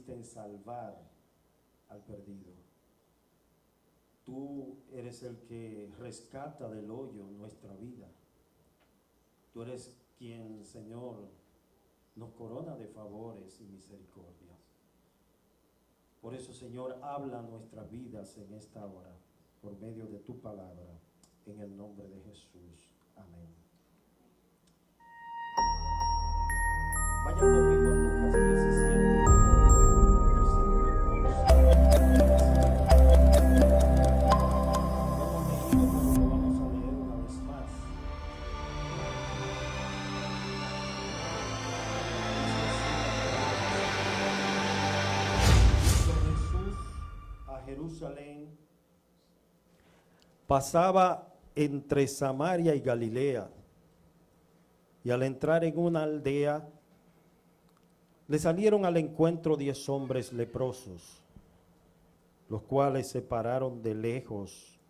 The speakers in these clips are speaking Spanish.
consiste en salvar al perdido. Tú eres el que rescata del hoyo nuestra vida. Tú eres quien, Señor, nos corona de favores y misericordias. Por eso, Señor, habla nuestras vidas en esta hora, por medio de tu palabra, en el nombre de Jesús. Amén. Vaya conmigo a Lucas 17, versículo 11. Lo hemos leído, pero lo vamos a leer una vez más. Jesús a Jerusalén pasaba entre Samaria y Galilea, y al entrar en una aldea le salieron al encuentro 10 hombres leprosos, los cuales se pararon de lejos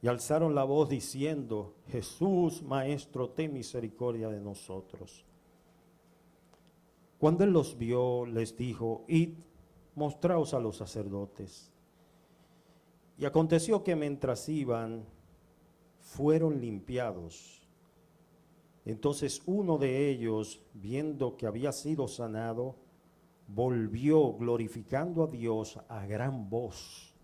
y alzaron la voz diciendo: Jesús, Maestro, ten misericordia de nosotros. Cuando él los vio, les dijo: Id, mostraos a los sacerdotes. Y aconteció que mientras iban, fueron limpiados. Entonces uno de ellos, viendo que había sido sanado, volvió glorificando a Dios a gran voz.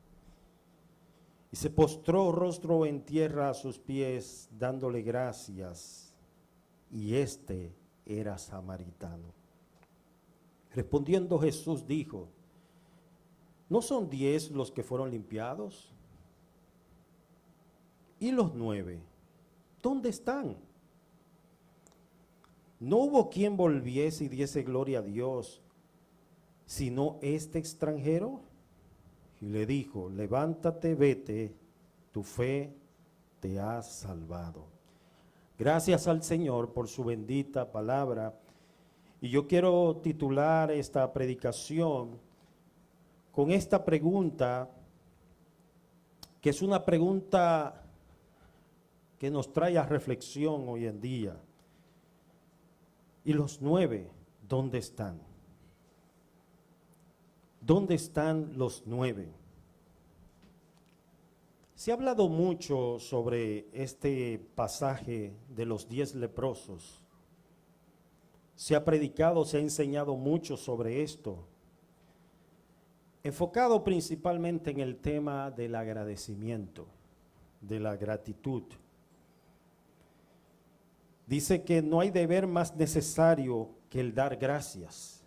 Y se postró rostro en tierra a sus pies, dándole gracias. Y este era samaritano. Respondiendo Jesús dijo: ¿no son 10 los que fueron limpiados? ¿Y los 9? ¿Dónde están? No hubo quien volviese y diese gloria a Dios, sino este extranjero. Y le dijo: levántate, vete, tu fe te ha salvado. Gracias al Señor por su bendita palabra. Y yo quiero titular esta predicación con esta pregunta, que es una pregunta que nos trae a reflexión hoy en día. ¿Y los 9 dónde están? ¿Dónde están los 9? Se ha hablado mucho sobre este pasaje de los 10 leprosos. Se ha predicado, se ha enseñado mucho sobre esto, enfocado principalmente en el tema del agradecimiento, de la gratitud. Dice que no hay deber más necesario que el dar gracias.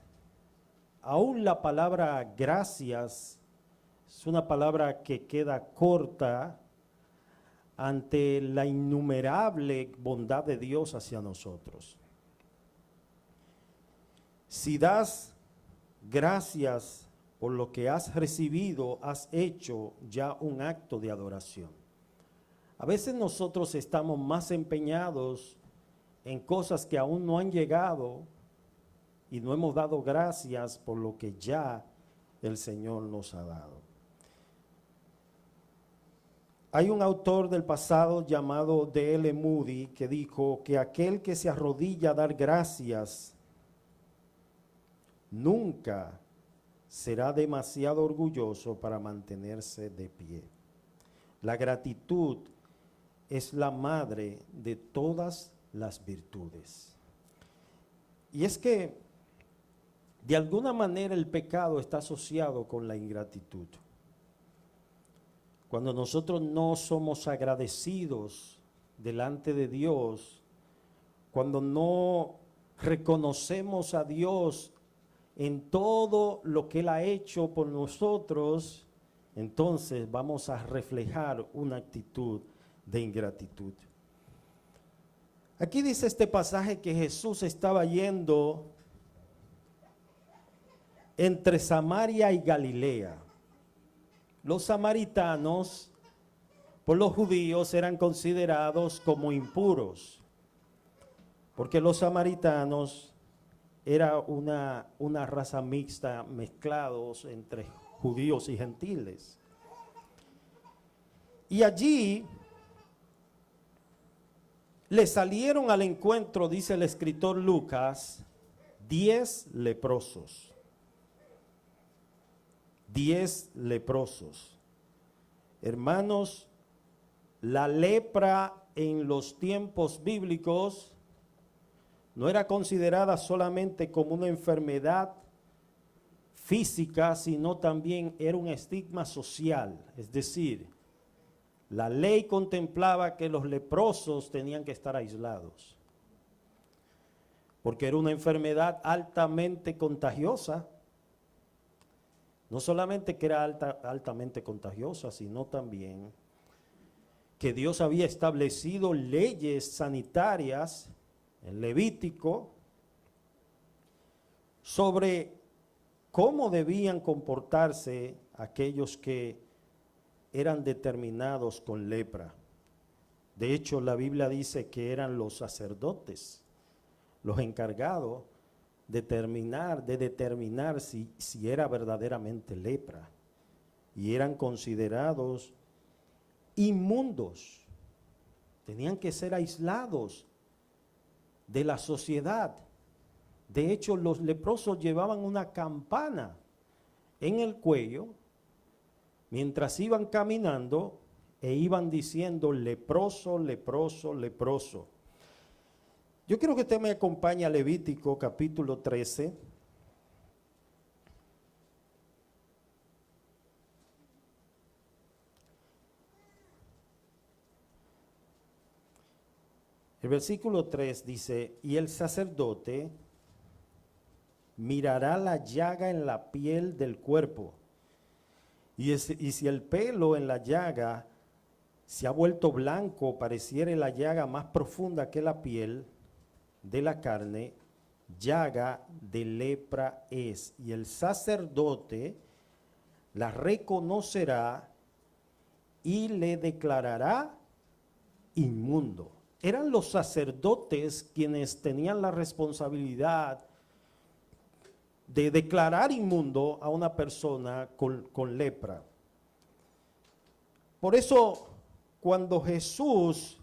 Aún la palabra gracias es una palabra que queda corta ante la innumerable bondad de Dios hacia nosotros. Si das gracias por lo que has recibido, has hecho ya un acto de adoración. A veces nosotros estamos más empeñados en cosas que aún no han llegado y no hemos dado gracias por lo que ya el Señor nos ha dado. Hay un autor del pasado llamado D.L. Moody que dijo que aquel que se arrodilla a dar gracias nunca será demasiado orgulloso para mantenerse de pie. La gratitud es la madre de todas las virtudes. Y es que de alguna manera el pecado está asociado con la ingratitud. Cuando nosotros no somos agradecidos delante de Dios, cuando no reconocemos a Dios en todo lo que Él ha hecho por nosotros, entonces vamos a reflejar una actitud de ingratitud. Aquí dice este pasaje que Jesús estaba yendo entre Samaria y Galilea. Los samaritanos, por los judíos, eran considerados como impuros, porque los samaritanos era una raza mixta, mezclados entre judíos y gentiles. Y allí le salieron al encuentro, dice el escritor Lucas, 10 leprosos. 10 leprosos. Hermanos, la lepra en los tiempos bíblicos no era considerada solamente como una enfermedad física, sino también era un estigma social. Es decir, la ley contemplaba que los leprosos tenían que estar aislados, porque era una enfermedad altamente contagiosa. No solamente que era altamente contagiosa, sino también que Dios había establecido leyes sanitarias en Levítico sobre cómo debían comportarse aquellos que eran determinados con lepra. De hecho, la Biblia dice que eran los sacerdotes los encargados de determinar si era verdaderamente lepra, y eran considerados inmundos, tenían que ser aislados de la sociedad. De hecho, los leprosos llevaban una campana en el cuello mientras iban caminando e iban diciendo: leproso, leproso, leproso. Yo quiero que usted me acompañe a Levítico capítulo 13. El versículo 3 dice: y el sacerdote mirará la llaga en la piel del cuerpo, y si el pelo en la llaga se ha vuelto blanco, pareciere la llaga más profunda que la piel de la carne, llaga de lepra es, y el sacerdote la reconocerá y le declarará inmundo. Eran los sacerdotes quienes tenían la responsabilidad de declarar inmundo a una persona con lepra. Por eso, cuando Jesús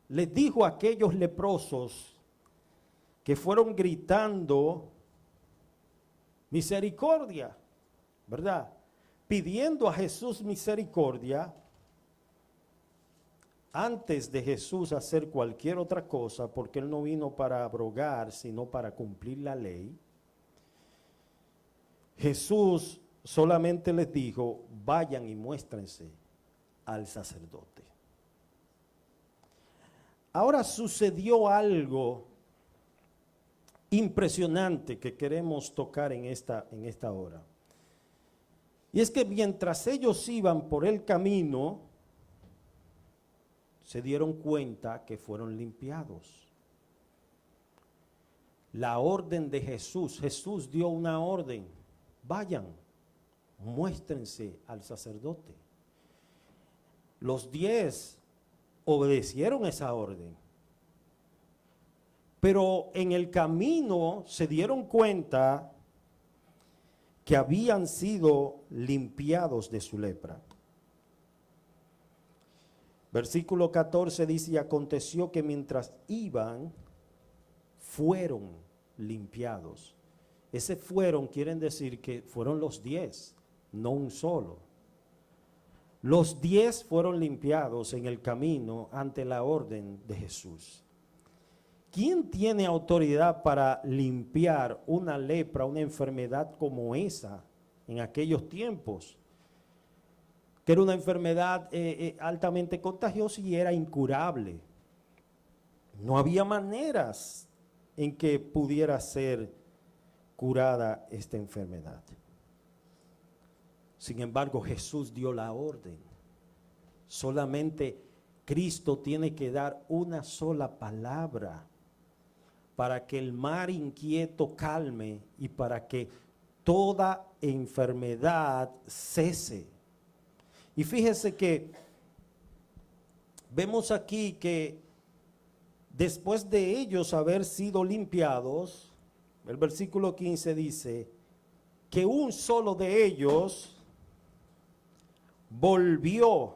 les dijo a aquellos leprosos que fueron gritando misericordia, ¿verdad?, pidiendo a Jesús misericordia, antes de Jesús hacer cualquier otra cosa, porque Él no vino para abrogar, sino para cumplir la ley, Jesús solamente les dijo: vayan y muéstrense al sacerdote. Ahora sucedió algo impresionante que queremos tocar en esta hora. Y es que mientras ellos iban por el camino, se dieron cuenta que fueron limpiados. La orden de Jesús, Jesús dio una orden: vayan, muéstrense al sacerdote. Los 10 obedecieron esa orden, pero en el camino se dieron cuenta que habían sido limpiados de su lepra. Versículo 14 dice: y aconteció que mientras iban, fueron limpiados. Ese fueron quieren decir que fueron los 10, no un solo. Los 10 fueron limpiados en el camino ante la orden de Jesús. ¿Quién tiene autoridad para limpiar una lepra, una enfermedad como esa en aquellos tiempos? Que era una enfermedad altamente contagiosa y era incurable. No había maneras en que pudiera ser curada esta enfermedad. Sin embargo, Jesús dio la orden. Solamente Cristo tiene que dar una sola palabra para que el mar inquieto calme y para que toda enfermedad cese. Y fíjese que vemos aquí que después de ellos haber sido limpiados, el versículo 15 dice que un solo de ellos volvió,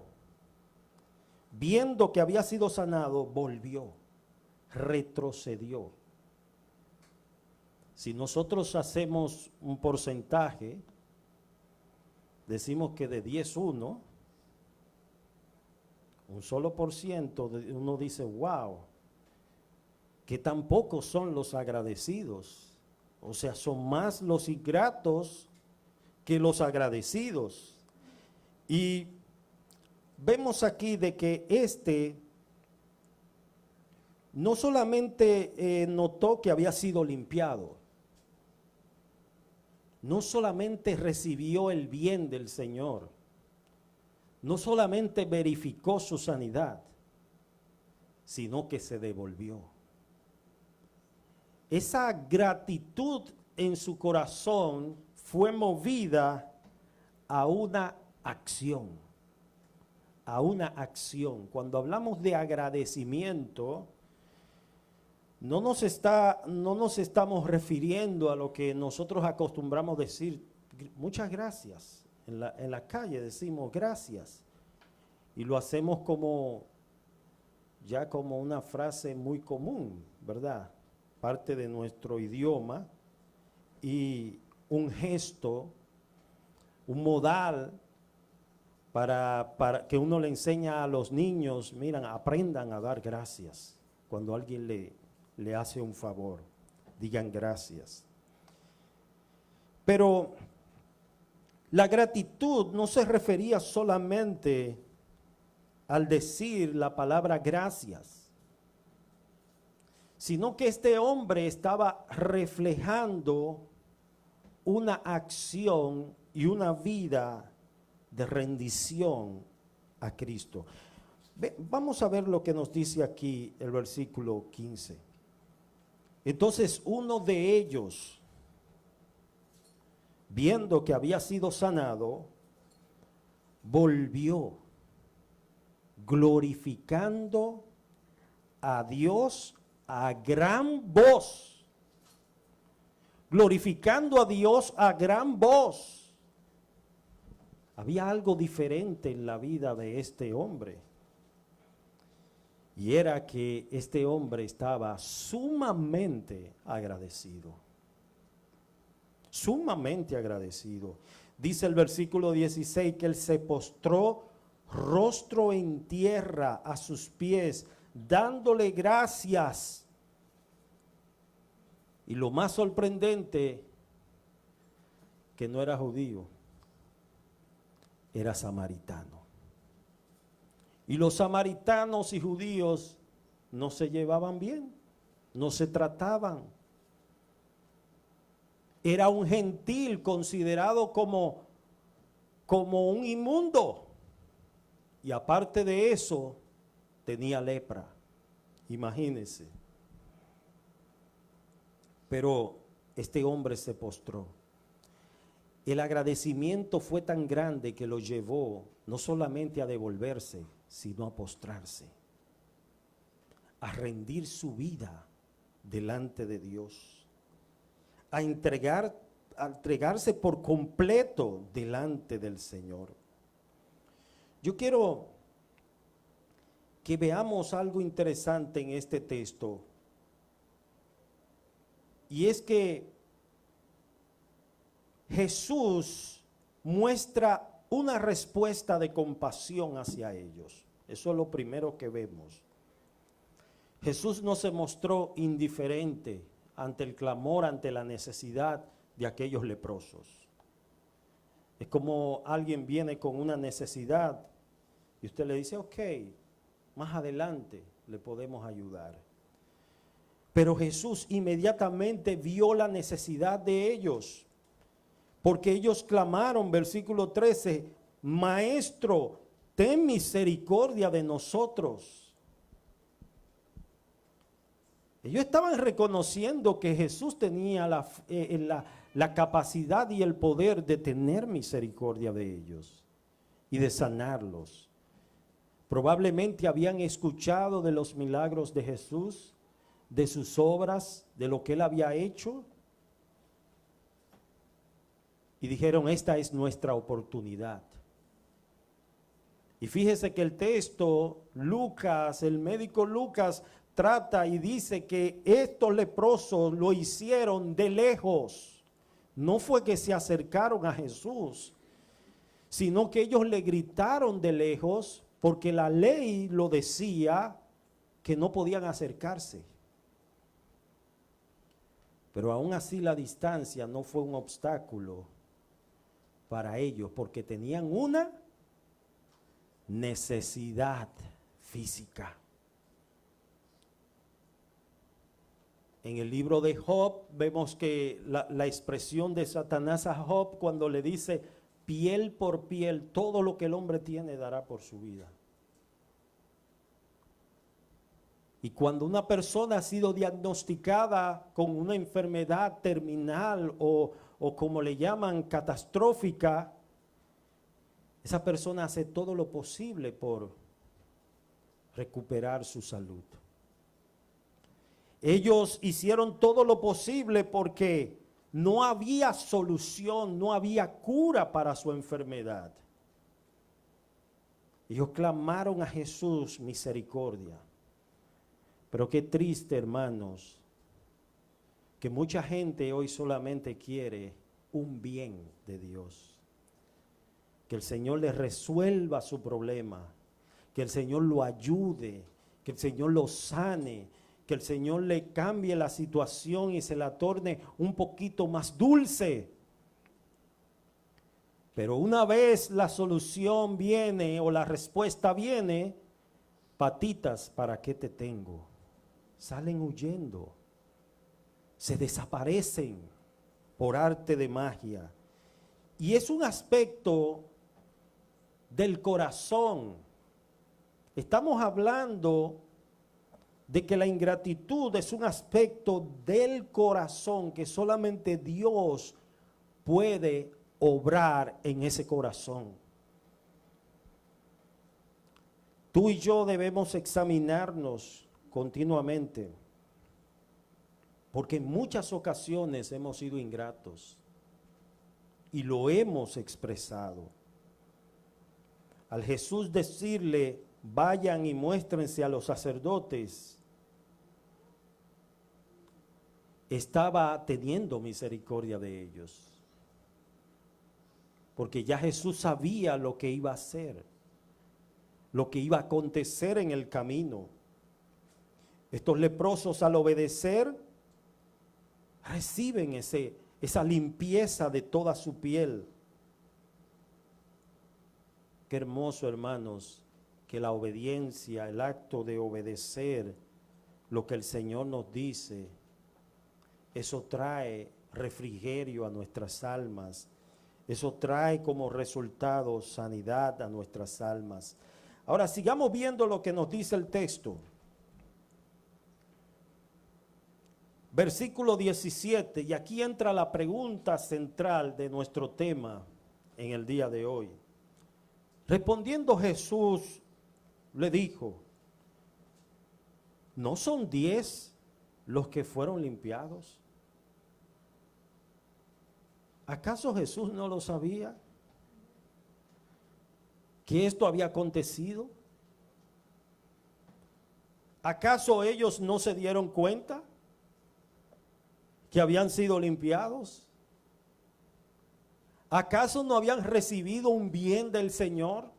viendo que había sido sanado, volvió, retrocedió. Si nosotros hacemos un porcentaje, decimos que de 10, un solo por ciento, uno dice, wow, que tampoco son los agradecidos. O sea, son más los ingratos que los agradecidos. Y vemos aquí de que no solamente notó que había sido limpiado, no solamente recibió el bien del Señor, no solamente verificó su sanidad, sino que se devolvió. Esa gratitud en su corazón fue movida a una acción. A una acción. Cuando hablamos de agradecimiento, no nos estamos refiriendo a lo que nosotros acostumbramos decir, muchas gracias. En la calle decimos gracias. Y lo hacemos como una frase muy común, ¿verdad? Parte de nuestro idioma y un gesto, un modal para que uno le enseña a los niños, miren, aprendan a dar gracias. Cuando alguien le hace un favor, digan gracias. Pero la gratitud no se refería solamente al decir la palabra gracias, sino que este hombre estaba reflejando una acción y una vida de rendición a Cristo. Vamos a ver lo que nos dice aquí el versículo 15. Entonces uno de ellos, viendo que había sido sanado, volvió glorificando a Dios a gran voz. Glorificando a Dios a gran voz. Había algo diferente en la vida de este hombre. Y era que este hombre estaba sumamente agradecido. Sumamente agradecido. Dice el versículo 16 que él se postró rostro en tierra a sus pies, dándole gracias. Y lo más sorprendente, que no era judío, era samaritano. Y los samaritanos y judíos no se llevaban bien, no se trataban. Era un gentil considerado como un inmundo. Y aparte de eso, tenía lepra. Imagínense. Pero este hombre se postró. El agradecimiento fue tan grande que lo llevó no solamente a devolverse, sino a postrarse, a rendir su vida delante de Dios, a entregarse por completo delante del Señor. Yo quiero que veamos algo interesante en este texto, y es que Jesús muestra una respuesta de compasión hacia ellos. Eso es lo primero que vemos. Jesús no se mostró indiferente ante el clamor, ante la necesidad de aquellos leprosos. Es como alguien viene con una necesidad y usted le dice, ok, más adelante le podemos ayudar. Pero Jesús inmediatamente vio la necesidad de ellos, porque ellos clamaron, versículo 13, Maestro, ten misericordia de nosotros. Ellos estaban reconociendo que Jesús tenía la capacidad y el poder de tener misericordia de ellos y de sanarlos. Probablemente habían escuchado de los milagros de Jesús, de sus obras, de lo que él había hecho. Y dijeron, esta es nuestra oportunidad. Y fíjese que el texto, Lucas, el médico Lucas, trata y dice que estos leprosos lo hicieron de lejos. No fue que se acercaron a Jesús, sino que ellos le gritaron de lejos porque la ley lo decía que no podían acercarse. Pero aún así la distancia no fue un obstáculo para ellos porque tenían una necesidad física. En el libro de Job vemos que la expresión de Satanás a Job cuando le dice piel por piel, todo lo que el hombre tiene dará por su vida. Y cuando una persona ha sido diagnosticada con una enfermedad terminal o como le llaman catastrófica, esa persona hace todo lo posible por recuperar su salud. Ellos hicieron todo lo posible porque no había solución, no había cura para su enfermedad. Ellos clamaron a Jesús misericordia. Pero qué triste, hermanos, que mucha gente hoy solamente quiere un bien de Dios. Que el Señor le resuelva su problema, que el Señor lo ayude, que el Señor lo sane, que el Señor le cambie la situación y se la torne un poquito más dulce. Pero una vez la solución viene o la respuesta viene, patitas, ¿para qué te tengo? Salen huyendo, se desaparecen por arte de magia. Y es un aspecto del corazón. Estamos hablando de que la ingratitud es un aspecto del corazón que solamente Dios puede obrar en ese corazón. Tú y yo debemos examinarnos continuamente, porque en muchas ocasiones hemos sido ingratos y lo hemos expresado. Al Jesús decirle, vayan y muéstrense a los sacerdotes, estaba teniendo misericordia de ellos, porque ya Jesús sabía lo que iba a hacer, lo que iba a acontecer en el camino. Estos leprosos al obedecer reciben esa limpieza de toda su piel. Qué hermoso, hermanos, que la obediencia, el acto de obedecer lo que el Señor nos dice, eso trae refrigerio a nuestras almas. Eso trae como resultado sanidad a nuestras almas. Ahora sigamos viendo lo que nos dice el texto. Versículo 17, y aquí entra la pregunta central de nuestro tema en el día de hoy. Respondiendo Jesús, le dijo, ¿no son 10 los que fueron limpiados? ¿Acaso Jesús no lo sabía? ¿Que esto había acontecido? ¿Acaso ellos no se dieron cuenta que habían sido limpiados? ¿Acaso no habían recibido un bien del Señor?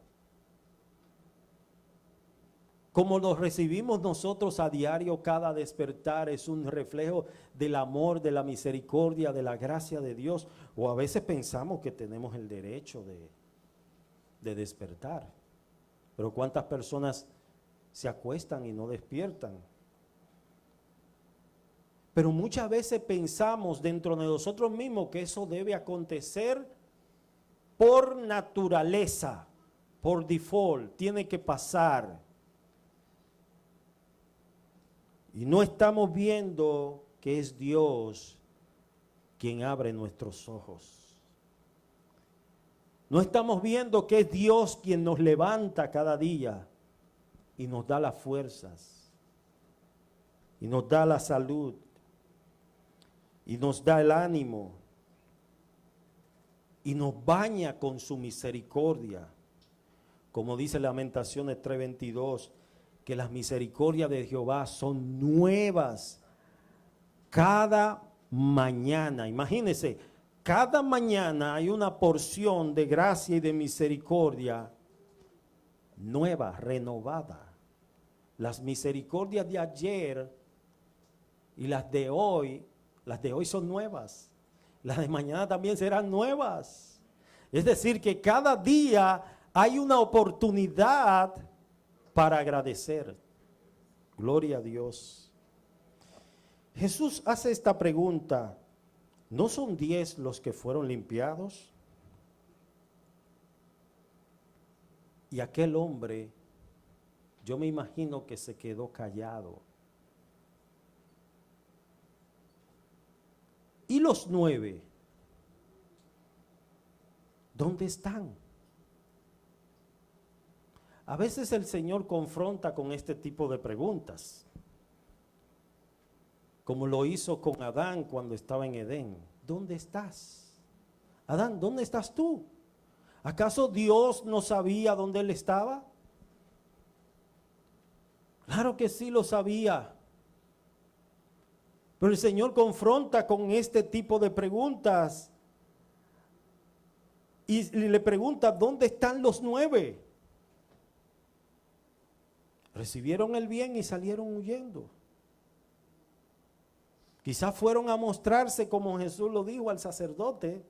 Como lo recibimos nosotros a diario, cada despertar es un reflejo del amor, de la misericordia, de la gracia de Dios. O a veces pensamos que tenemos el derecho de despertar. Pero ¿cuántas personas se acuestan y no despiertan? Pero muchas veces pensamos dentro de nosotros mismos que eso debe acontecer por naturaleza, por default, tiene que pasar. Y no estamos viendo que es Dios quien abre nuestros ojos. No estamos viendo que es Dios quien nos levanta cada día y nos da las fuerzas, y nos da la salud, y nos da el ánimo, y nos baña con su misericordia. Como dice Lamentaciones 3:22, que las misericordias de Jehová son nuevas cada mañana. Imagínense, cada mañana hay una porción de gracia y de misericordia nueva, renovada. Las misericordias de ayer y las de hoy son nuevas. Las de mañana también serán nuevas. Es decir, que cada día hay una oportunidad para agradecer. Gloria a Dios. Jesús hace esta pregunta: ¿no son 10 los que fueron limpiados? Y aquel hombre, yo me imagino que se quedó callado. ¿Y los 9? ¿Dónde están? A veces el Señor confronta con este tipo de preguntas, como lo hizo con Adán cuando estaba en Edén. ¿Dónde estás? Adán, ¿dónde estás tú? ¿Acaso Dios no sabía dónde él estaba? Claro que sí lo sabía. Pero el Señor confronta con este tipo de preguntas y le pregunta: ¿dónde están los 9? Recibieron el bien y salieron huyendo. Quizás fueron a mostrarse, como Jesús lo dijo, al sacerdote,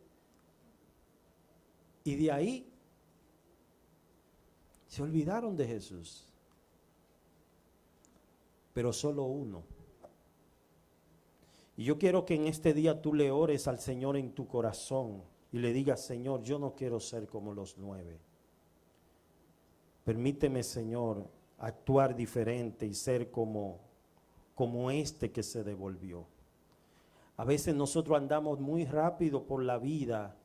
y de ahí se olvidaron de Jesús. Pero solo uno. Y yo quiero que en este día tú le ores al Señor en tu corazón y le digas: Señor, yo no quiero ser como los 9. Permíteme, Señor, actuar diferente y ser como este que se devolvió. A veces nosotros andamos muy rápido por la vida,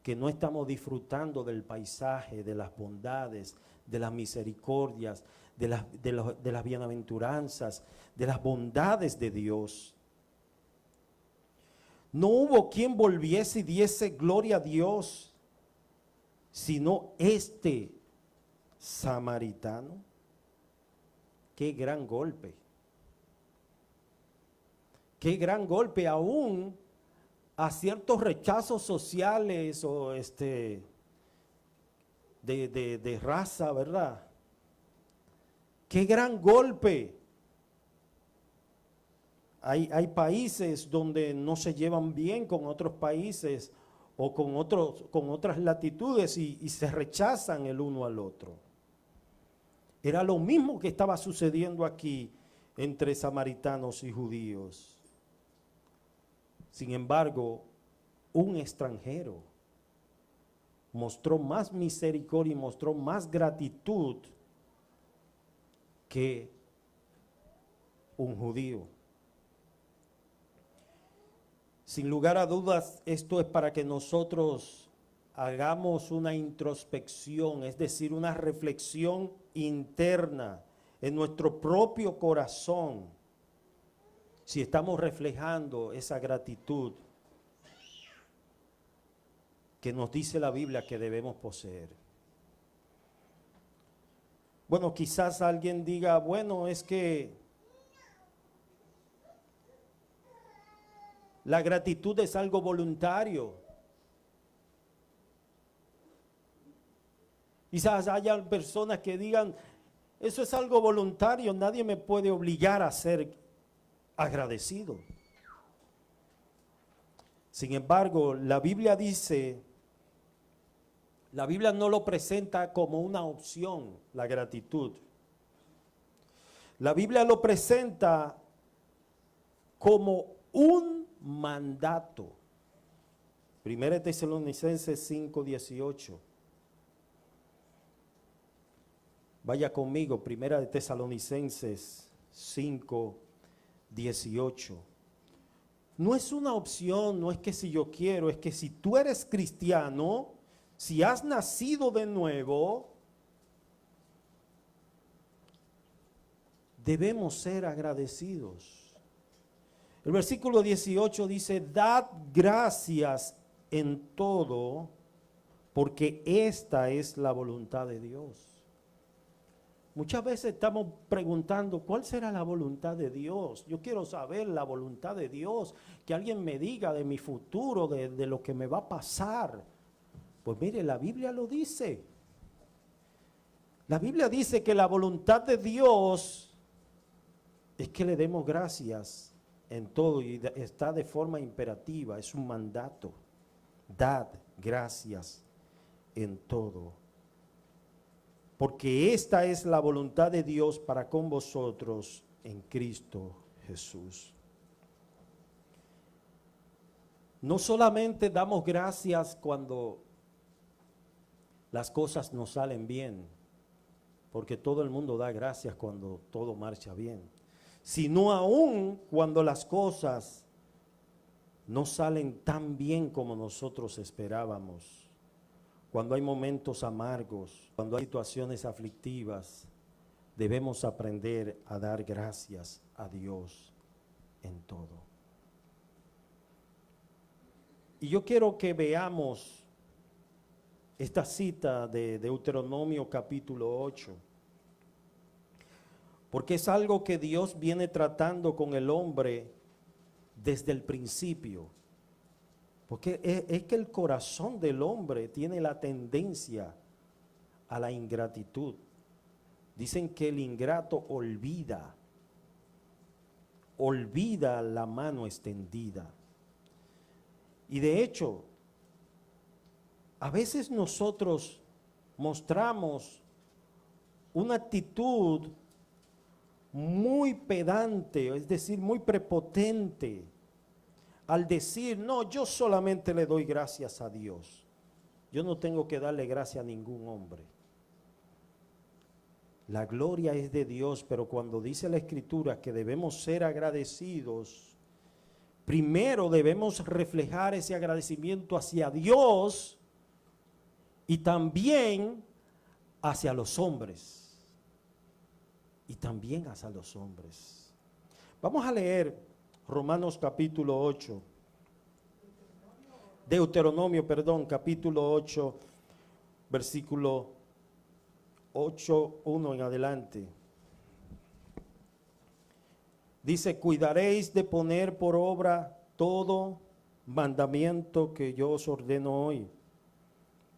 que no estamos disfrutando del paisaje, de las bondades, de las misericordias, de las bienaventuranzas, de las bondades de Dios. No hubo quien volviese y diese gloria a Dios, sino este samaritano. Qué gran golpe. Qué gran golpe aún a ciertos rechazos sociales o de raza, ¿verdad? Qué gran golpe. Hay países donde no se llevan bien con otros países o con otras latitudes y se rechazan el uno al otro. Era lo mismo que estaba sucediendo aquí entre samaritanos y judíos. Sin embargo, un extranjero mostró más misericordia y mostró más gratitud que un judío. Sin lugar a dudas, esto es para que nosotros hagamos una introspección, es decir, una reflexión interna en nuestro propio corazón, si estamos reflejando esa gratitud que nos dice la Biblia que debemos poseer. Bueno, quizás alguien diga: bueno, es que la gratitud es algo voluntario. Quizás haya personas que digan: eso es algo voluntario, nadie me puede obligar a ser agradecido. Sin embargo, la Biblia dice, la Biblia no lo presenta como una opción, la gratitud. La Biblia lo presenta como un mandato. 1 Tesalonicenses 5:18. Vaya conmigo, 1 Tesalonicenses 5:18. No es una opción, no es que si yo quiero, es que si tú eres cristiano, si has nacido de nuevo, debemos ser agradecidos. El versículo 18 dice: dad gracias en todo, porque esta es la voluntad de Dios. Muchas veces estamos preguntando, ¿cuál será la voluntad de Dios? Yo quiero saber la voluntad de Dios, que alguien me diga de mi futuro, de lo que me va a pasar. Pues mire, la Biblia lo dice. La Biblia dice que la voluntad de Dios es que le demos gracias en todo y está de forma imperativa, es un mandato. Dad gracias en todo. Porque esta es la voluntad de Dios para con vosotros en Cristo Jesús. No solamente damos gracias cuando las cosas nos salen bien, porque todo el mundo da gracias cuando todo marcha bien, sino aún cuando las cosas no salen tan bien como nosotros esperábamos. Cuando hay momentos amargos, cuando hay situaciones aflictivas, debemos aprender a dar gracias a Dios en todo. Y yo quiero que veamos esta cita de Deuteronomio capítulo 8, porque es algo que Dios viene tratando con el hombre desde el principio. Porque es que el corazón del hombre tiene la tendencia a la ingratitud. Dicen que el ingrato olvida la mano extendida. Y de hecho, a veces nosotros mostramos una actitud muy pedante, es decir, muy prepotente, al decir, no, yo solamente le doy gracias a Dios. Yo no tengo que darle gracias a ningún hombre. La gloria es de Dios, pero cuando dice la Escritura que debemos ser agradecidos, primero debemos reflejar ese agradecimiento hacia Dios y también hacia los hombres. Y también hacia los hombres. Vamos a leer Romanos capítulo 8, Deuteronomio, capítulo 8, versículo 8:1 en adelante. Dice, cuidaréis de poner por obra todo mandamiento que yo os ordeno hoy,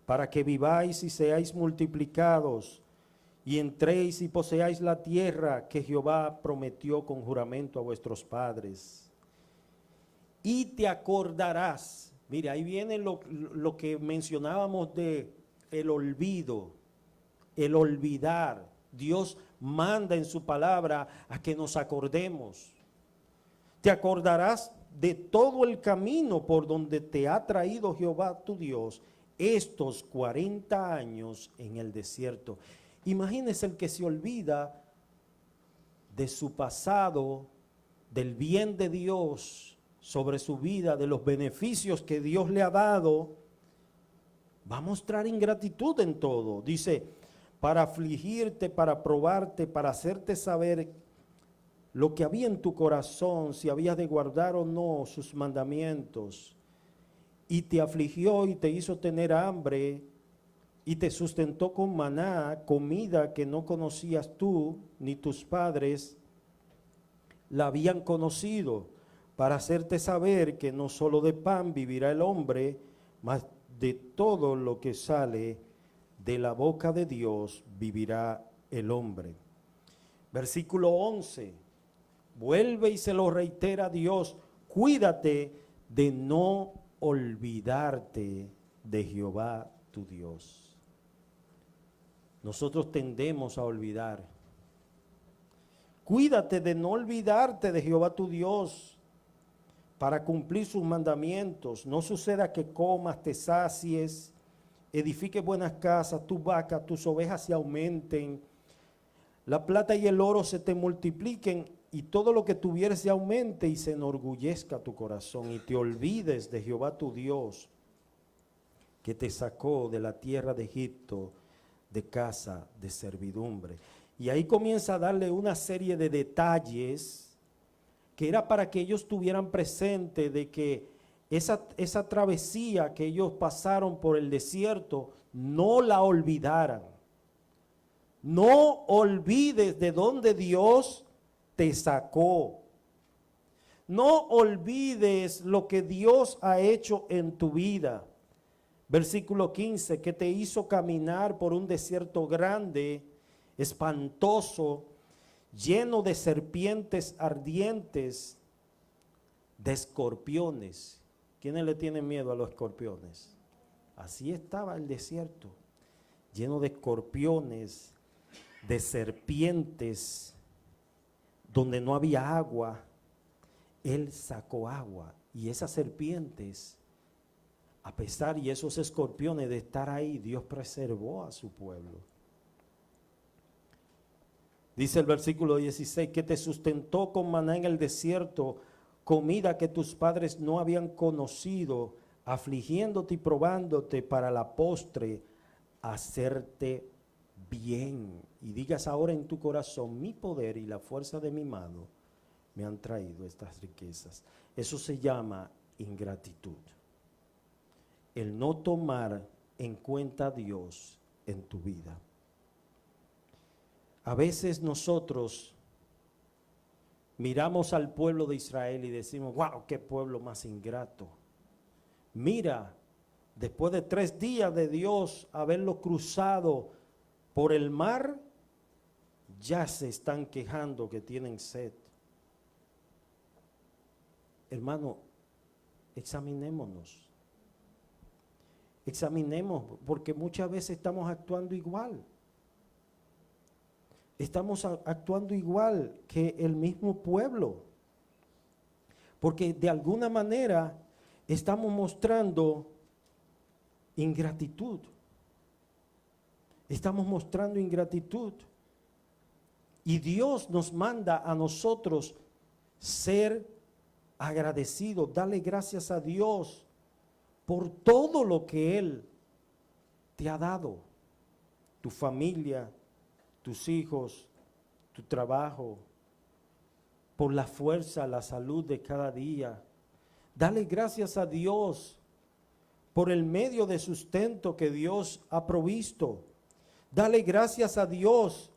para que viváis y seáis multiplicados, y entréis y poseáis la tierra que Jehová prometió con juramento a vuestros padres. Y te acordarás, mire, ahí viene lo que mencionábamos de el olvido, el olvidar. Dios manda en su palabra a que nos acordemos. Te acordarás de todo el camino por donde te ha traído Jehová tu Dios estos 40 años en el desierto. Imagínese el que se olvida de su pasado, del bien de Dios sobre su vida, de los beneficios que Dios le ha dado, va a mostrar ingratitud en todo. Dice, para afligirte, para probarte, para hacerte saber lo que había en tu corazón, si habías de guardar o no sus mandamientos. Y te afligió y te hizo tener hambre, y te sustentó con maná, comida que no conocías tú, ni tus padres la habían conocido, para hacerte saber que no solo de pan vivirá el hombre, mas de todo lo que sale de la boca de Dios vivirá el hombre. Versículo 11, vuelve y se lo reitera Dios, cuídate de no olvidarte de Jehová tu Dios. Nosotros tendemos a olvidar. Cuídate de no olvidarte de Jehová tu Dios para cumplir sus mandamientos. No suceda que comas, te sacies, edifiques buenas casas, tus vacas, tus ovejas se aumenten, la plata y el oro se te multipliquen y todo lo que tuvieres se aumente y se enorgullezca tu corazón y te olvides de Jehová tu Dios que te sacó de la tierra de Egipto, de casa de servidumbre. Y ahí comienza a darle una serie de detalles que era para que ellos tuvieran presente de que esa travesía que ellos pasaron por el desierto no la olvidaran. No olvides de dónde Dios te sacó. No olvides lo que Dios ha hecho en tu vida. Versículo 15, que te hizo caminar por un desierto grande, espantoso, lleno de serpientes ardientes, de escorpiones. ¿Quiénes le tienen miedo a los escorpiones? Así estaba el desierto, lleno de escorpiones, de serpientes, donde no había agua. Él sacó agua, y esas serpientes, a pesar y esos escorpiones de estar ahí, Dios preservó a su pueblo. Dice el versículo 16, que te sustentó con maná en el desierto, comida que tus padres no habían conocido, afligiéndote y probándote para la postre hacerte bien. Y digas ahora en tu corazón, mi poder y la fuerza de mi mano me han traído estas riquezas. Eso se llama ingratitud. El no tomar en cuenta a Dios en tu vida. A veces nosotros miramos al pueblo de Israel y decimos, wow, qué pueblo más ingrato. Mira, después de 3 días de Dios haberlo cruzado por el mar, ya se están quejando que tienen sed. Hermano, examinémonos. Examinemos, porque muchas veces estamos actuando igual. Estamos actuando igual que el mismo pueblo. Porque de alguna manera estamos mostrando ingratitud. Estamos mostrando ingratitud. Y Dios nos manda a nosotros ser agradecidos, darle gracias a Dios por todo lo que Él te ha dado. Tu familia, tus hijos, tu trabajo, por la fuerza, la salud de cada día. Dale gracias a Dios por el medio de sustento que Dios ha provisto. Dale gracias a Dios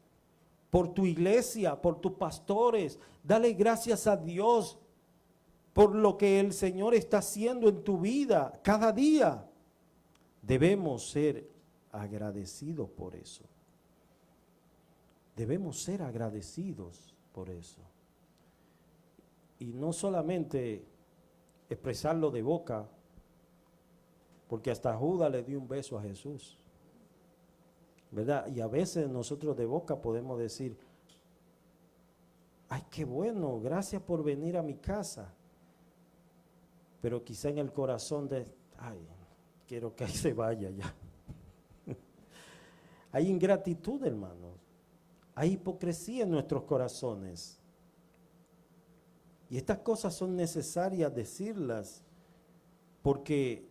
por tu iglesia, por tus pastores. Dale gracias a Dios por lo que el Señor está haciendo en tu vida cada día. Debemos ser agradecidos por eso. Debemos ser agradecidos por eso. Y no solamente expresarlo de boca, porque hasta Judas le dio un beso a Jesús, ¿verdad? Y a veces nosotros de boca podemos decir, ay, qué bueno, gracias por venir a mi casa. Pero quizá en el corazón ay, quiero que se vaya ya. Hay ingratitud, hermanos. Hay hipocresía en nuestros corazones. Y estas cosas son necesarias decirlas, porque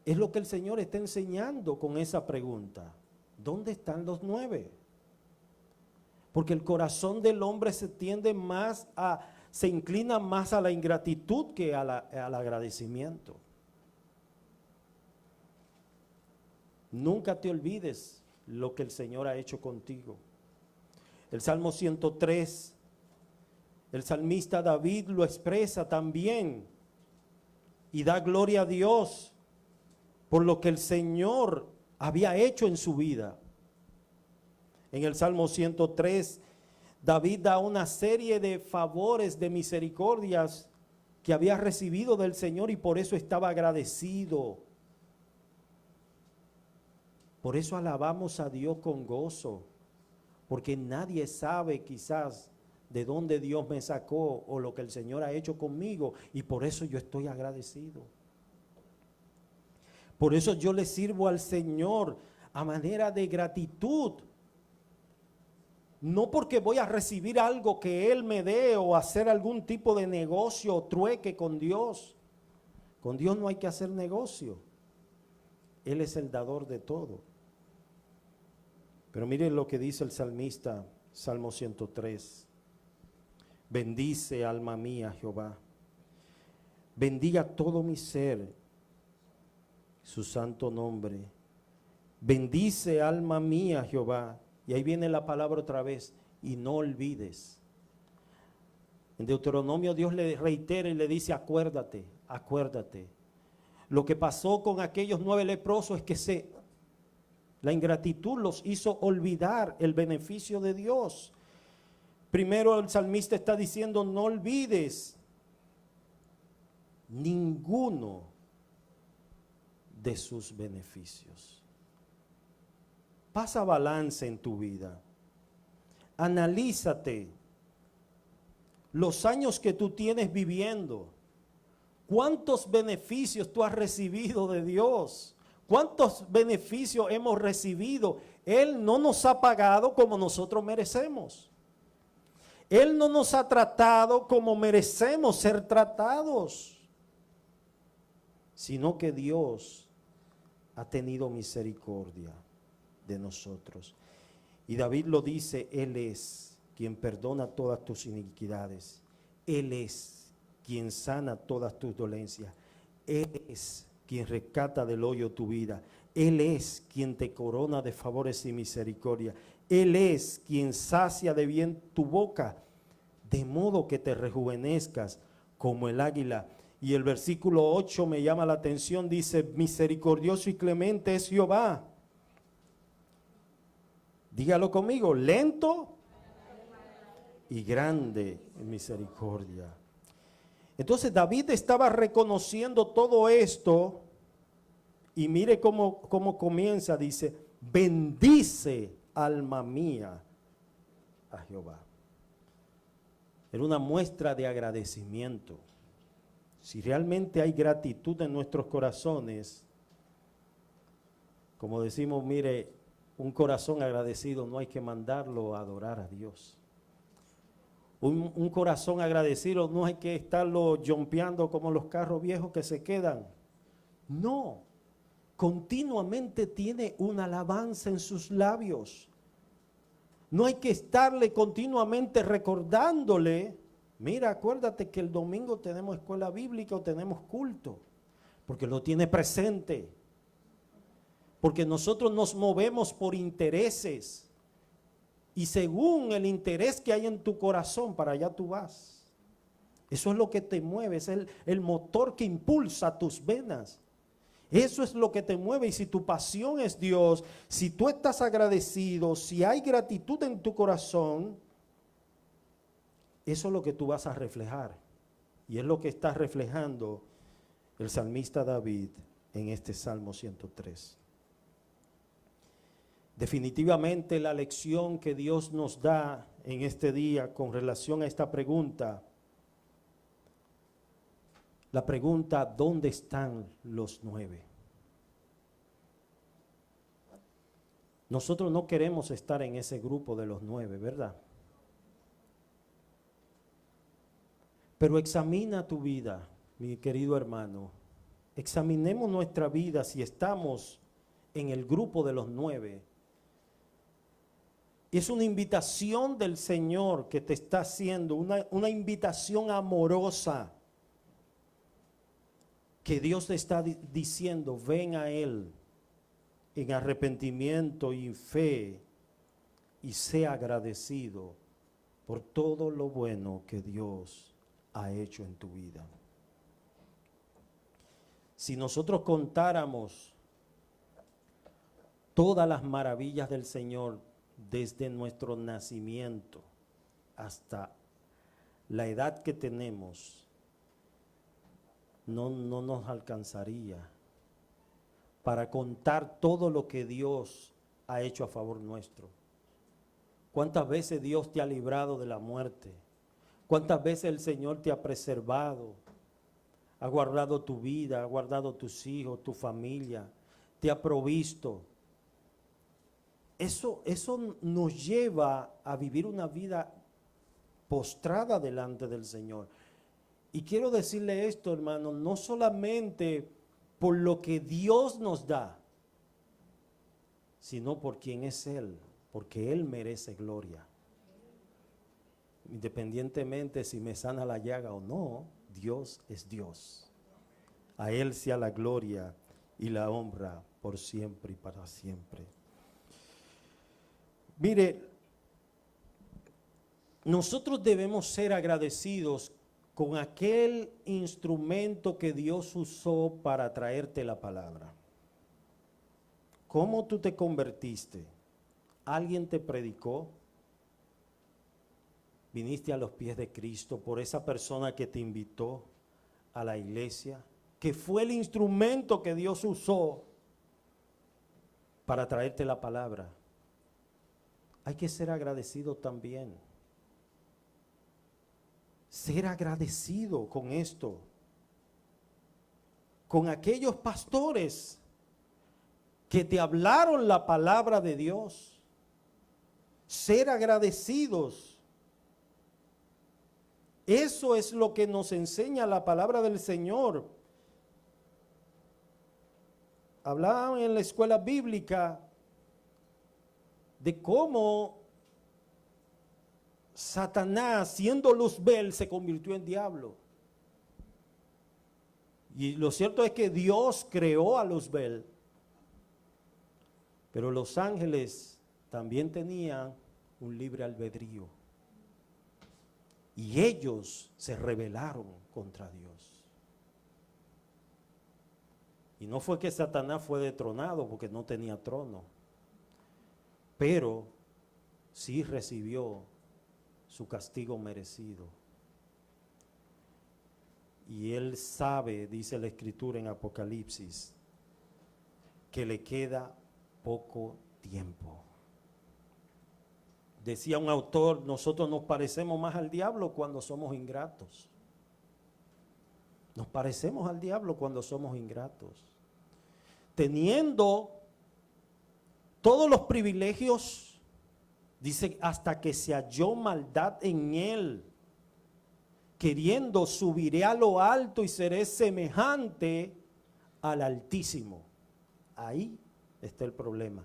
es lo que el Señor está enseñando con esa pregunta. ¿Dónde están los 9? Porque el corazón del hombre se inclina más a la ingratitud que al agradecimiento. Nunca te olvides lo que el Señor ha hecho contigo. El Salmo 103, el salmista David lo expresa también y da gloria a Dios por lo que el Señor había hecho en su vida. En el Salmo 103, David da una serie de favores, de misericordias que había recibido del Señor y por eso estaba agradecido. Por eso alabamos a Dios con gozo, porque nadie sabe quizás de dónde Dios me sacó o lo que el Señor ha hecho conmigo, y por eso yo estoy agradecido. Por eso yo le sirvo al Señor a manera de gratitud. No porque voy a recibir algo que Él me dé o hacer algún tipo de negocio o trueque con Dios. Con Dios no hay que hacer negocio. Él es el dador de todo. Pero miren lo que dice el salmista, Salmo 103. Bendice, alma mía, Jehová. Bendiga todo mi ser, su santo nombre. Bendice alma mía Jehová. Y ahí viene la palabra otra vez, y no olvides. En Deuteronomio Dios le reitera y le dice, acuérdate, acuérdate. Lo que pasó con aquellos 9 leprosos es que la ingratitud los hizo olvidar el beneficio de Dios. Primero el salmista está diciendo, no olvides ninguno de sus beneficios. Pasa balance en tu vida. Analízate los años que tú tienes viviendo. ¿Cuántos beneficios tú has recibido de Dios? ¿Cuántos beneficios hemos recibido? Él no nos ha pagado como nosotros merecemos. Él no nos ha tratado como merecemos ser tratados, sino que Dios ha tenido misericordia de nosotros. Y David lo dice, Él es quien perdona todas tus iniquidades. Él es quien sana todas tus dolencias. Él es quien rescata del hoyo tu vida. Él es quien te corona de favores y misericordia. Él es quien sacia de bien tu boca, de modo que te rejuvenezcas como el águila. Y el versículo 8 me llama la atención, dice, misericordioso y clemente es Jehová. Dígalo conmigo, lento y grande en misericordia. Entonces David estaba reconociendo todo esto y mire cómo comienza, dice, bendice alma mía a Jehová. Era una muestra de agradecimiento. Si realmente hay gratitud en nuestros corazones, como decimos, mire, un corazón agradecido no hay que mandarlo a adorar a Dios. Un corazón agradecido no hay que estarlo jumpeando como los carros viejos que se quedan. No, continuamente tiene una alabanza en sus labios. No hay que estarle continuamente recordándole, mira, acuérdate que el domingo tenemos escuela bíblica o tenemos culto, porque lo tiene presente. Porque nosotros nos movemos por intereses. Y según el interés que hay en tu corazón, para allá tú vas. Eso es lo que te mueve, es el motor que impulsa tus venas. Eso es lo que te mueve. Y si tu pasión es Dios, si tú estás agradecido, si hay gratitud en tu corazón, eso es lo que tú vas a reflejar. Y es lo que está reflejando el salmista David en este Salmo 103. Definitivamente la lección que Dios nos da en este día con relación a esta pregunta, la pregunta, ¿dónde están los 9? Nosotros no queremos estar en ese grupo de los 9, ¿verdad? Pero examina tu vida, mi querido hermano. Examinemos nuestra vida si estamos en el grupo de los 9. Es una invitación del Señor que te está haciendo, una invitación amorosa. Que Dios te está diciendo, ven a Él en arrepentimiento y fe y sea agradecido por todo lo bueno que Dios ha hecho en tu vida. Si nosotros contáramos todas las maravillas del Señor desde nuestro nacimiento hasta la edad que tenemos, no nos alcanzaría para contar todo lo que Dios ha hecho a favor nuestro. ¿Cuántas veces Dios te ha librado de la muerte? ¿Cuántas veces el Señor te ha preservado? Ha guardado tu vida, ha guardado tus hijos, tu familia, te ha provisto. Eso nos lleva a vivir una vida postrada delante del Señor. Y quiero decirle esto, hermano, no solamente por lo que Dios nos da, sino por quien es Él, porque Él merece gloria. Independientemente si me sana la llaga o no, Dios es Dios. A Él sea la gloria y la honra por siempre y para siempre. Mire, nosotros debemos ser agradecidos con aquel instrumento que Dios usó para traerte la palabra. ¿Cómo tú te convertiste? ¿Alguien te predicó? ¿Viniste a los pies de Cristo por esa persona que te invitó a la iglesia? Que fue el instrumento que Dios usó para traerte la palabra. Hay que ser agradecido también. Ser agradecido con esto. Con aquellos pastores que te hablaron la palabra de Dios. Ser agradecidos. Eso es lo que nos enseña la palabra del Señor. Hablaban en la escuela bíblica de cómo Satanás, siendo Luzbel, se convirtió en diablo. Y lo cierto es que Dios creó a Luzbel, pero los ángeles también tenían un libre albedrío. Y ellos se rebelaron contra Dios. Y no fue que Satanás fue destronado porque no tenía trono, pero sí recibió su castigo merecido. Y él sabe, dice la Escritura en Apocalipsis, que le queda poco tiempo. Decía un autor, nosotros nos parecemos más al diablo cuando somos ingratos. Nos parecemos al diablo cuando somos ingratos. Teniendo todos los privilegios, dice, hasta que se halló maldad en él. Queriendo, subiré a lo alto y seré semejante al Altísimo. Ahí está el problema,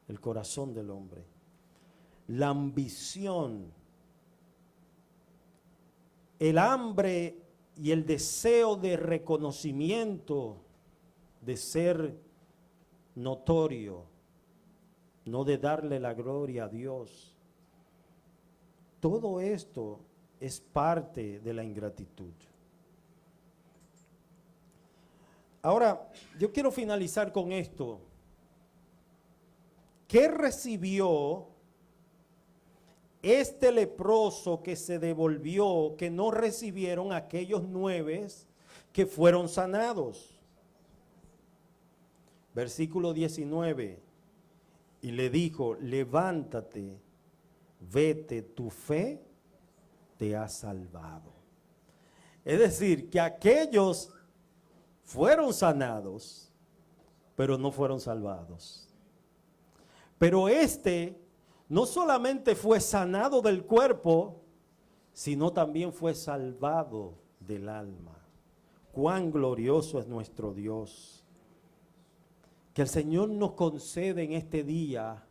el corazón del hombre. La ambición, el hambre y el deseo de reconocimiento, de ser notorio, no de darle la gloria a Dios. Todo esto es parte de la ingratitud. Ahora, yo quiero finalizar con esto. ¿Qué recibió este leproso que se devolvió, que no recibieron aquellos 9 que fueron sanados? Versículo 19. Y le dijo, levántate, vete, tu fe te ha salvado. Es decir, que aquellos fueron sanados, pero no fueron salvados. Pero este no solamente fue sanado del cuerpo, sino también fue salvado del alma. Cuán glorioso es nuestro Dios. Que el Señor nos concede en este día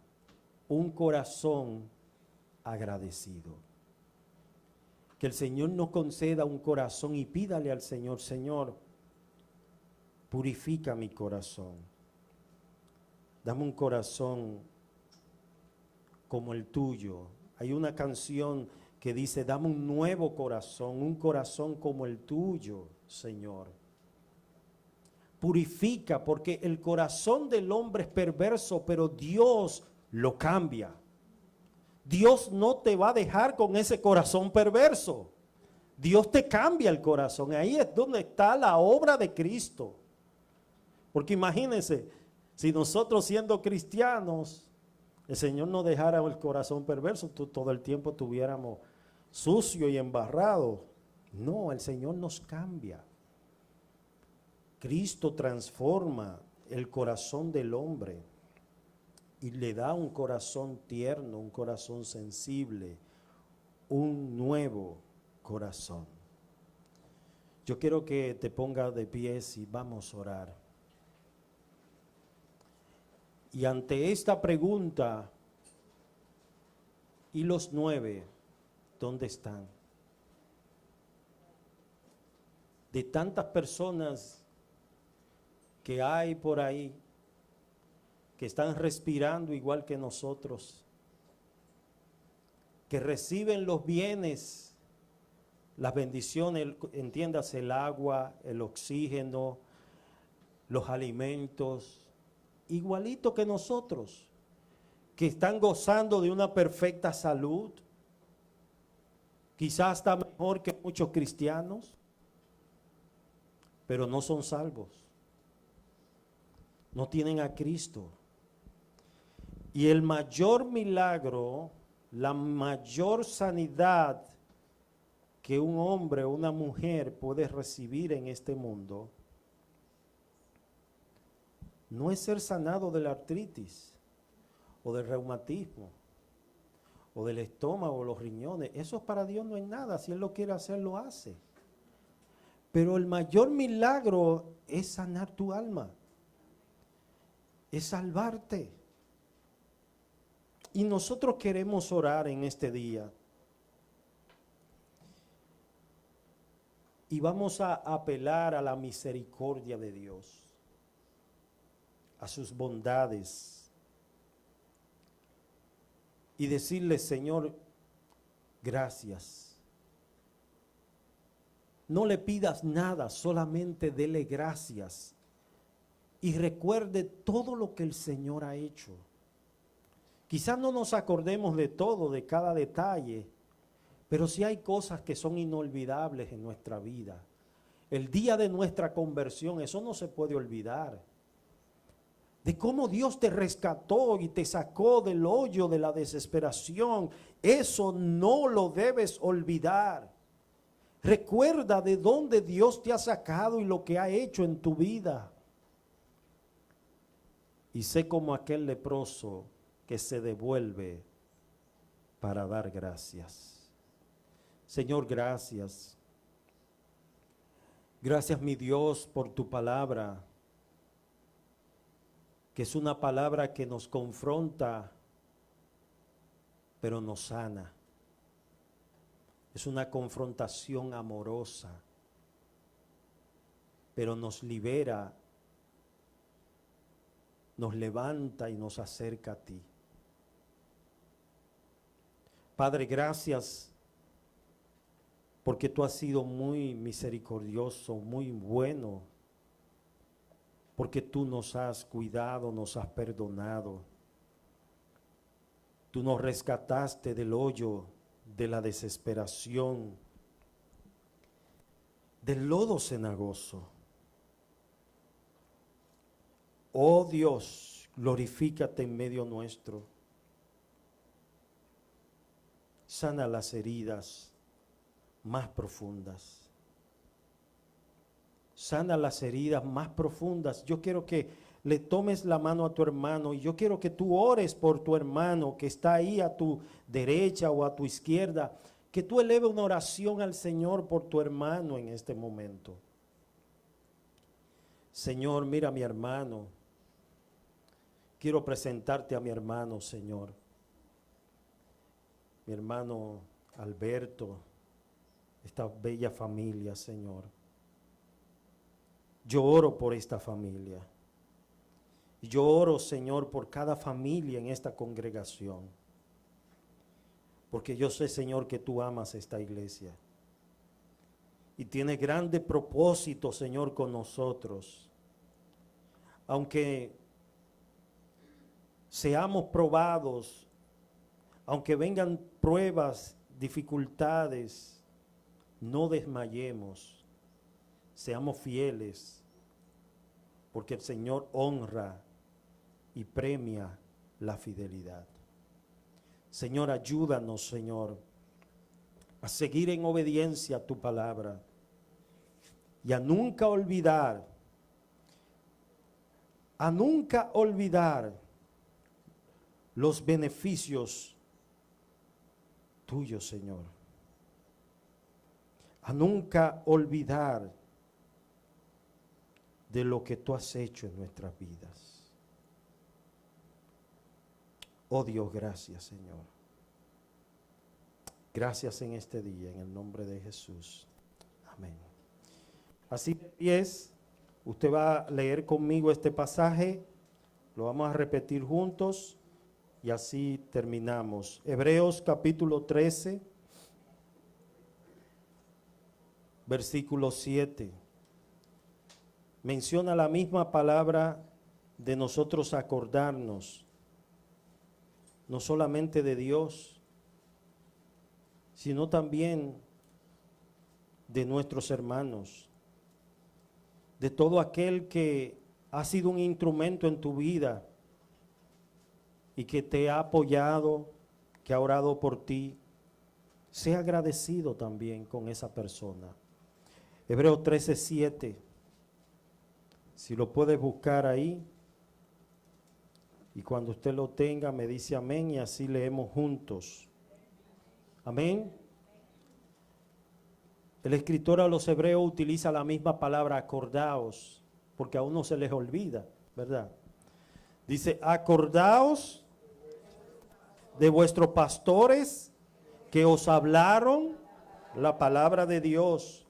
un corazón agradecido. Que el Señor nos conceda un corazón y pídale al Señor, Señor, purifica mi corazón. Dame un corazón como el tuyo. Hay una canción que dice, dame un nuevo corazón, un corazón como el tuyo, Señor. Purifica, porque el corazón del hombre es perverso, pero Dios lo cambia. Dios no te va a dejar con ese corazón perverso. Dios te cambia el corazón. Ahí es donde está la obra de Cristo. Porque imagínense, si nosotros siendo cristianos, el Señor nos dejara el corazón perverso, todo el tiempo tuviéramos sucio y embarrado. No, el Señor nos cambia. Cristo transforma el corazón del hombre y le da un corazón tierno, un corazón sensible, un nuevo corazón. Yo quiero que te pongas de pies y vamos a orar. Y ante esta pregunta, ¿y los 9 dónde están? De tantas personas que hay por ahí que están respirando igual que nosotros, que reciben los bienes, las bendiciones, entiendas, el agua, el oxígeno, los alimentos, igualito que nosotros, que están gozando de una perfecta salud, quizás hasta mejor que muchos cristianos, pero no son salvos, no tienen a Cristo. Y el mayor milagro, la mayor sanidad que un hombre o una mujer puede recibir en este mundo, no es ser sanado de la artritis, o del reumatismo, o del estómago, o los riñones. Eso para Dios no es nada. Si Él lo quiere hacer, lo hace. Pero el mayor milagro es sanar tu alma, es salvarte. Y nosotros queremos orar en este día. Y vamos a apelar a la misericordia de Dios, a sus bondades. Y decirle, Señor, gracias. No le pidas nada, solamente dele gracias. Y recuerde todo lo que el Señor ha hecho. Quizás no nos acordemos de todo, de cada detalle, pero sí hay cosas que son inolvidables en nuestra vida. El día de nuestra conversión, eso no se puede olvidar. De cómo Dios te rescató y te sacó del hoyo de la desesperación, eso no lo debes olvidar. Recuerda de dónde Dios te ha sacado y lo que ha hecho en tu vida. Y sé como aquel leproso que se devuelve para dar gracias. Señor, gracias. Gracias, mi Dios, por tu palabra, que es una palabra que nos confronta, pero nos sana. Es una confrontación amorosa, pero nos libera, nos levanta y nos acerca a ti. Padre, gracias porque tú has sido muy misericordioso, muy bueno, porque tú nos has cuidado, nos has perdonado. Tú nos rescataste del hoyo de la desesperación, del lodo cenagoso. Oh Dios, glorifícate en medio nuestro. Sana las heridas más profundas. Sana las heridas más profundas. Yo quiero que le tomes la mano a tu hermano y yo quiero que tú ores por tu hermano que está ahí a tu derecha o a tu izquierda. Que tú eleves una oración al Señor por tu hermano en este momento. Señor, mira a mi hermano. Quiero presentarte a mi hermano, Señor. Mi hermano Alberto, esta bella familia, Señor. Yo oro por esta familia. Yo oro, Señor, por cada familia en esta congregación. Porque yo sé, Señor, que tú amas esta iglesia. Y tienes grandes propósitos, Señor, con nosotros. Aunque seamos probados, aunque vengan pruebas, dificultades, no desmayemos, seamos fieles, porque el Señor honra y premia la fidelidad. Señor, ayúdanos, Señor, a seguir en obediencia a tu palabra y a nunca olvidar los beneficios tuyos, Señor. A nunca olvidar de lo que tú has hecho en nuestras vidas. Oh Dios, gracias, Señor. Gracias en este día, en el nombre de Jesús. Amén. Así de pies. Usted va a leer conmigo este pasaje, lo vamos a repetir juntos y así terminamos. Hebreos capítulo 13, versículo 7. Menciona la misma palabra de nosotros acordarnos, no solamente de Dios, sino también de nuestros hermanos, de todo aquel que ha sido un instrumento en tu vida y que te ha apoyado, que ha orado por ti. Sea agradecido también con esa persona. Hebreos 13:7. Si lo puedes buscar ahí, y cuando usted lo tenga me dice amén y así leemos juntos. Amén. El escritor a los hebreos utiliza la misma palabra acordaos, porque a uno se les olvida, ¿verdad? Dice, acordaos de vuestros pastores que os hablaron la palabra de Dios.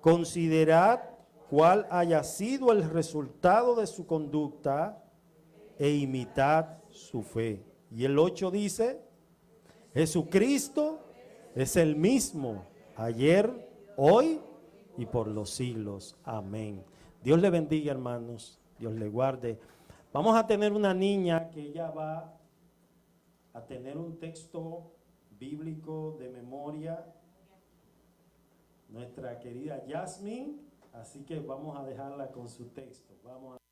Considerad cuál haya sido el resultado de su conducta e imitad su fe. Y el 8 dice, Jesucristo es el mismo ayer, hoy y por los siglos. Amén. Dios le bendiga, hermanos. Dios le guarde. Vamos a tener una niña que ella va a tener un texto bíblico de memoria. Nuestra querida Yasmin. Así que vamos a dejarla con su texto. Vamos a